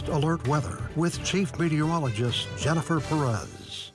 First Alert Weather with Chief Meteorologist Jennifer Perez.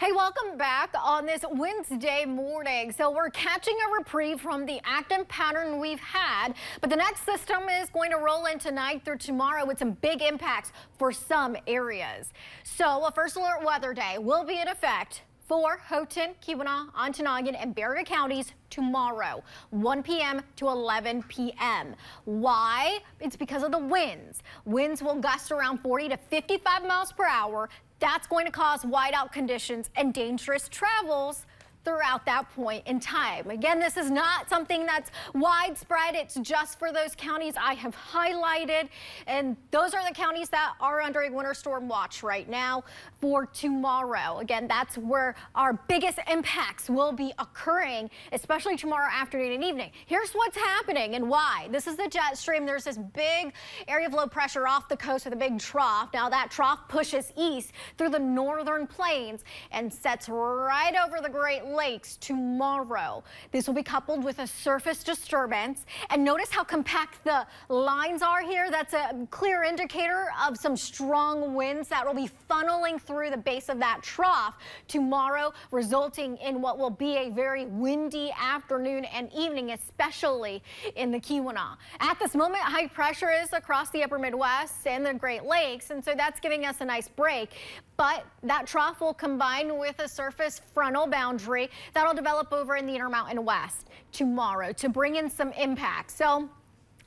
Hey, welcome back on this Wednesday morning. So we're catching a reprieve from the active pattern we've had, but the next system is going to roll in tonight through tomorrow with some big impacts for some areas. So a First Alert Weather Day will be in effect for Houghton, Keweenaw, Ontonagon, and Baraga counties tomorrow, 1 p.m. to 11 p.m. Why? It's because of the winds. Winds will gust around 40 to 55 miles per hour. That's going to cause whiteout conditions and dangerous travels throughout that point in time. Again, this is not something that's widespread. It's just for those counties I have highlighted. And those are the counties that are under a winter storm watch right now for tomorrow. Again, that's where our biggest impacts will be occurring, especially tomorrow afternoon and evening. Here's what's happening and why. This is the jet stream. There's this big area of low pressure off the coast with a big trough. Now that trough pushes east through the northern plains and sets right over the Great Lakes tomorrow. This will be coupled with a surface disturbance, and notice how compact the lines are here. That's a clear indicator of some strong winds that will be funneling through the base of that trough tomorrow, resulting in what will be a very windy afternoon and evening, especially in the Keweenaw. At this moment, high pressure is across the upper Midwest and the Great Lakes, and so that's giving us a nice break. But that trough will combine with a surface frontal boundary that'll develop over in the Intermountain West tomorrow to bring in some impact. So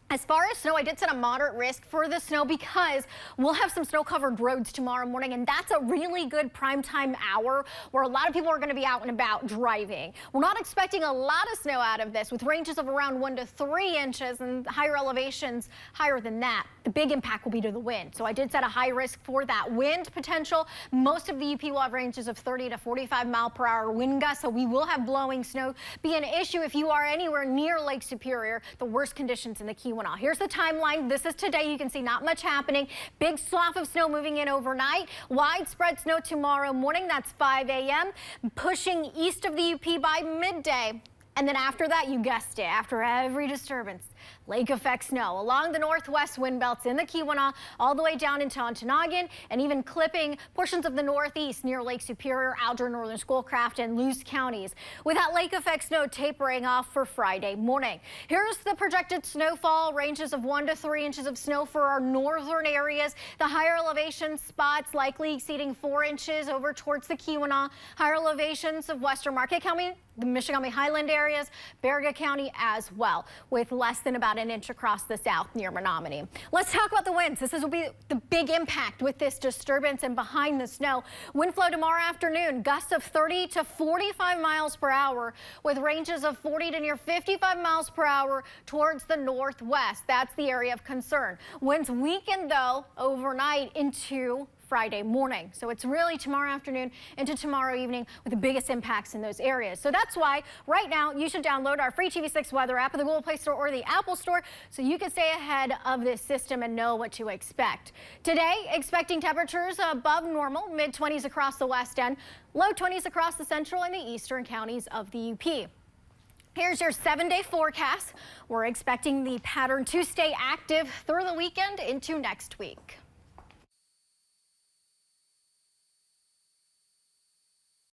as far as snow, I did set a moderate risk for the snow because we'll have some snow-covered roads tomorrow morning, and that's a really good primetime hour where a lot of people are going to be out and about driving. We're not expecting a lot of snow out of this, with ranges of around 1 to 3 inches and higher elevations higher than that. The big impact will be to the wind, so I did set a high risk for that wind potential. Most of the UP will have ranges of 30 to 45 mile per hour wind gusts, so we will have blowing snow be an issue if you are anywhere near Lake Superior. The worst conditions in the Keweenaw. Here's the timeline. This is today. You can see not much happening. Big swath of snow moving in overnight. Widespread snow tomorrow morning. That's 5 a.m. pushing east of the UP by midday. And then after that, you guessed it, after every disturbance, lake effect snow along the northwest wind belts in the Keweenaw, all the way down into Ontonagon, and even clipping portions of the northeast near Lake Superior, Alger, Northern Schoolcraft, and Luce counties, with that lake effect snow tapering off for Friday morning. Here's the projected snowfall, ranges of 1 to 3 inches of snow for our northern areas. The higher elevation spots likely exceeding 4 inches over towards the Keweenaw. Higher elevations of western Marquette County, the Michigamme Highland areas, Baraga County as well, with less than about an inch across the south near Menominee. Let's talk about the winds. This will be the big impact with this disturbance and behind the snow. Wind flow tomorrow afternoon, gusts of 30 to 45 miles per hour with ranges of 40 to near 55 miles per hour towards the northwest. That's the area of concern. Winds weaken though overnight into Friday morning. So it's really tomorrow afternoon into tomorrow evening with the biggest impacts in those areas. So that's why right now you should download our free TV6 weather app at the Google Play Store or the Apple Store so you can stay ahead of this system and know what to expect. Today, expecting temperatures above normal, mid-20s across the west end, low 20s across the central and the eastern counties of the UP. Here's your 7-day forecast. We're expecting the pattern to stay active through the weekend into next week.